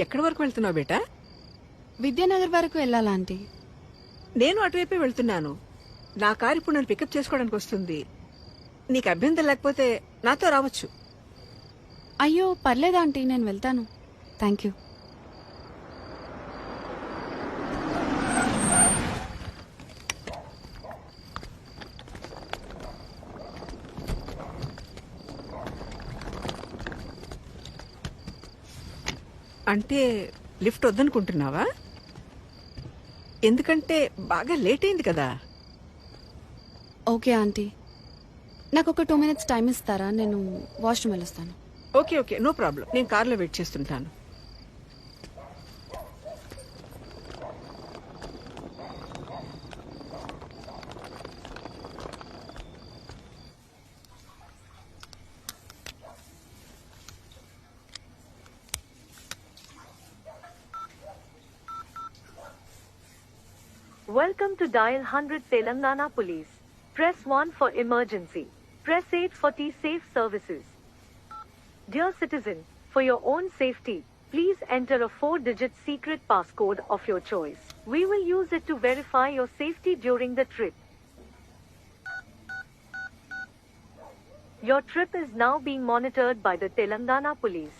ఎక్కడి వరకు వెళ్తున్నావు బేటా? విద్యానగర్ వరకు వెళ్ళాలా ఆంటీ? నేను అటువైపే వెళ్తున్నాను. నా కారు ఇప్పుడు నన్ను పికప్ చేసుకోవడానికి వస్తుంది. నీకు అభ్యంతరం లేకపోతే నాతో రావచ్చు. అయ్యో పర్లేదు ఆంటీ, నేను వెళ్తాను. Thank you. అంటే లిఫ్ట్ వద్దనుకుంటున్నావా? ఎందుకంటే బాగా లేట్ అయింది కదా. ఓకే ఆంటీ, నాకు ఒక 2 minutes టైం ఇస్తారా? నేను వాష్రూమ్ వెళ్ళొస్తాను. Okay okay, no problem. నేను కార్లో వెయిట్ చేస్తుంటాను. Welcome to Dial 100 Telangana Police. Press 1 for emergency. Press 8 for T-Safe services. Dear citizen, for your own safety, please enter a 4-digit secret passcode of your choice. We will use it to verify your safety during the trip. Your trip is now being monitored by the Telangana Police.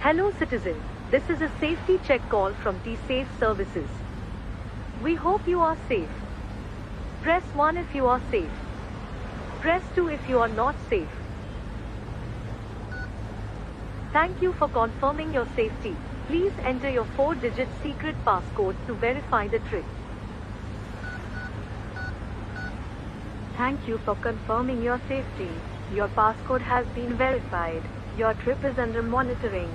Hello citizen, this is a safety check call from T-Safe services. We hope you are safe. Press 1 if you are safe. Press 2 if you are not safe. Thank you for confirming your safety. Please enter your 4-digit secret passcode to verify the trip. Thank you for confirming your safety. Your passcode has been verified. Your trip is under monitoring.